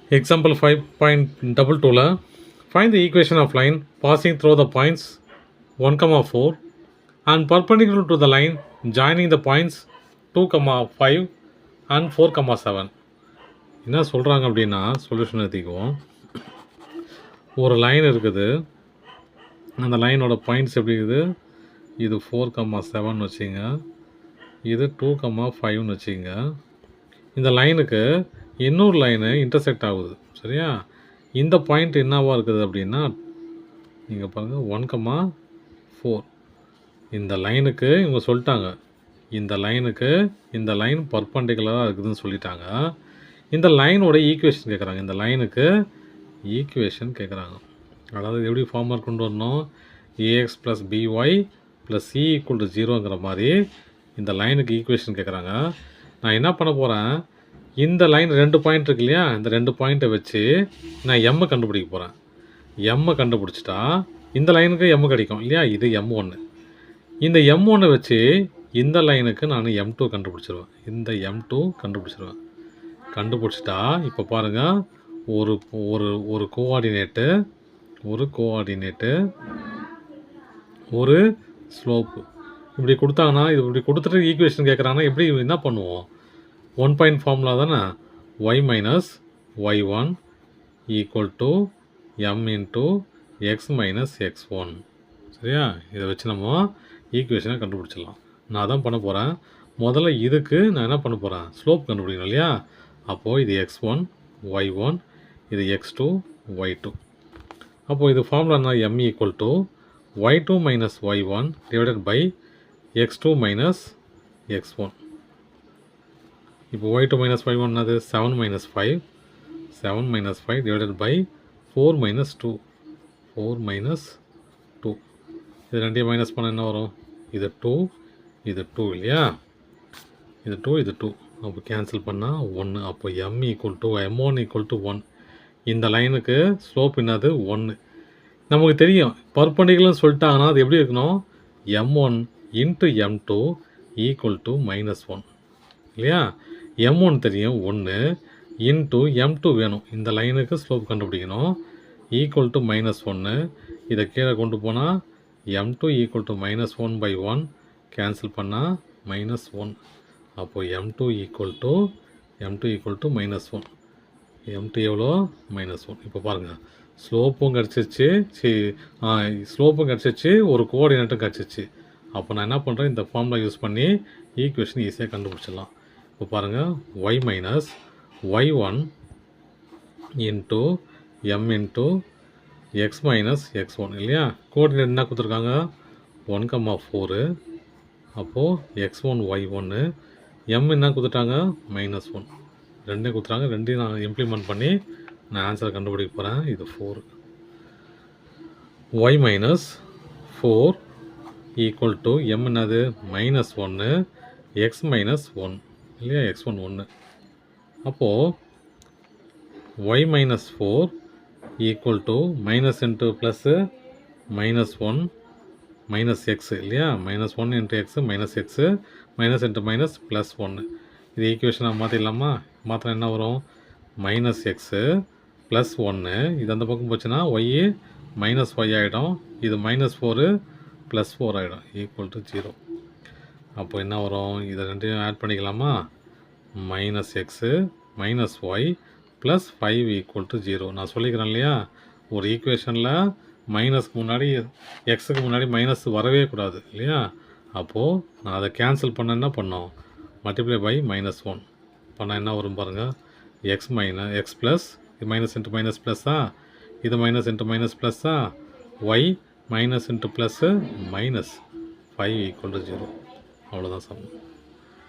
Example 5.22 find the equation of line passing through the points 1, 4 and perpendicular to the line joining the points 2, 5 and 4, 7. என்ன சொல்கிறாங்க அப்படின்னா solution எழுதிக்குவோம். ஒரு line இருக்குது, அந்த லைனோட points எப்படி இருக்குது, இது 4, 7 வச்சுங்க, இது 2, 5ன்னு வச்சுங்க. இந்த லைனுக்கு இன்னொரு லைனு இன்டர்செக்ட் ஆகுது, சரியா? இந்த பாயிண்ட் என்னவா இருக்குது அப்படின்னா நீங்கள் பாருங்கள் 1, 4. இந்த லைனுக்கு இவங்க சொல்லிட்டாங்க, இந்த லைனுக்கு இந்த லைன் பர்பண்டிகுலராக இருக்குதுன்னு சொல்லிட்டாங்க. இந்த லைனோட ஈக்குவேஷன் கேட்குறாங்க, இந்த லைனுக்கு ஈக்குவேஷன் கேட்குறாங்க. அதாவது எப்படி ஃபார்முலா கொண்டு வரணும், a x plus b y plus c equal to 0ங்கிற மாதிரி இந்த லைனுக்கு ஈக்குவேஷன் கேட்குறாங்க. நான் என்ன பண்ண போகிறேன், இந்த லைன் 2 பாயிண்ட் இருக்கு இல்லையா, இந்த 2 பாயிண்ட்டை வச்சு நான் எம்மை கண்டுபிடிக்க போகிறேன். எம்மை கண்டுபிடிச்சிட்டா இந்த லைனுக்கு எம் கிடைக்கும் இல்லையா, இது M1. இந்த M1 வச்சு இந்த லைனுக்கு நான் M2 கண்டுபிடிச்சிருவேன். இந்த M2 கண்டுபிடிச்சிருவேன். கண்டுபிடிச்சிட்டா இப்போ பாருங்கள், ஒரு ஒரு ஒரு கோஆர்டினேட்டு, ஒரு ஸ்லோப்பு இப்படி கொடுத்தாங்கன்னா, இது இப்படி கொடுத்துட்டு ஈக்குவேஷன் கேட்குறாங்கன்னா எப்படி என்ன பண்ணுவோம், 1 பாயிண்ட் ஃபார்முலா தானே, y minus y1 equal to m into X minus x1. சரியா? இதை வச்சு நம்ம ஈக்குவேஷனை கண்டுபிடிச்சிடலாம். நான் தான் பண்ண போகிறேன். முதல்ல இதுக்கு நான் என்ன பண்ண போகிறேன், ஸ்லோப் கண்டுபிடிக்கணும் இல்லையா. அப்போது இது x1 y1, இது x2 y2. அப்போது இது ஃபார்முலா என்ன, m equal to y2 minus y1 divided by x2 minus x1. இப்போ y2 மைனஸ் y1 என்னது, 7 minus 5, 7 minus 5 divided by 4 minus 2, 4 minus 2. இது ரெண்டையும் மைனஸ் பண்ண என்ன வரும், இது 2, இது 2 இல்லையா, இது 2, இது 2. அப்போ கேன்சல் பண்ணால் 1. அப்போ m equal to m1 equal to 1. இந்த லைனுக்கு ஸ்லோப் என்னது 1. நமக்கு தெரியும் பர்பண்டிகுலர்னு சொல்லிட்டாங்கன்னா அது எப்படி இருக்கணும், m1 into m2 equal to -1 இல்லையா. m1 தெரியும் 1 இன்ட்டு m2 வேணும், இந்த லைனுக்கு ஸ்லோப் கண்டுபிடிக்கணும், ஈக்குவல் டு -1. இதை கீழே கொண்டு போனால் m2 ஈக்குவல் டு -1/1 கேன்சல் பண்ணால் -1. அப்போது m2 ஈக்குவல் டு -1. m2 எவ்வளோ, -1. இப்போ பாருங்கள், ஸ்லோப்பும் கிடச்சிச்சு, ஒரு கோஆர்டினேட்டும் கிடச்சிச்சு. அப்போ நான் என்ன பண்ணுறேன், இந்த ஃபார்முலா யூஸ் பண்ணி ஈக்குவேஷன் ஈஸியாக கண்டுபிடிச்சிடலாம். இப்போ பாருங்கள், y minus y1 into m into X minus x1 இல்லையா. கோஆர்டினேட் என்ன கொடுத்துருக்காங்க, 1, 4. அப்போது x1 y1, m என்ன கொடுத்துட்டாங்க, -1. ரெண்டையும் கொடுத்துறாங்க, ரெண்டையும் நான் இம்ப்ளிமெண்ட் பண்ணி நான் ஆன்சரை கண்டுபிடிக்க போகிறேன். இது 4. y minus 4 equal to m என்னது, -1, எக்ஸ் மைனஸ் 1 இல்லையா, x1 1. அப்போது y minus 4 equal to minus into plus -1 minus X இல்லையா, -1 into x minus x minus into minus plus 1. இது ஈக்குவேஷனாக மாற்றிடலாமா, மாத்திரம் என்ன வரும், மைனஸ் எக்ஸு ப்ளஸ் 1. இது அந்த பக்கம் போச்சுன்னா ஒய் மைனஸ் ஒய் ஆகிடும், இது -4 ப்ளஸ் 4 ஆகிடும், ஈக்குவல் டு 0. அப்போ என்ன வரும், இதை ரெண்டையும் ஆட் பண்ணிக்கலாமா, minus x minus y plus 5 equal to 0. நான் சொல்லிக்கிறேன் இல்லையா, ஒரு ஈக்குவேஷனில் மைனஸ்க்கு முன்னாடி எக்ஸுக்கு முன்னாடி மைனஸ் வரவே கூடாது இல்லையா. அப்போது நான் அதை கேன்சல் பண்ண என்ன பண்ணோம், மல்டிப்ளை பை -1 பண்ணால் என்ன வரும் பாருங்கள், எக்ஸ் ப்ளஸ் இது மைனஸ் இன்ட்டு மைனஸ் ப்ளஸ்ஸா, இது மைனஸ் இன்ட்டு மைனஸ் ப்ளஸ்ஸா, y minus into plus -5 equal to 0. அவ்வளோதான் சம்.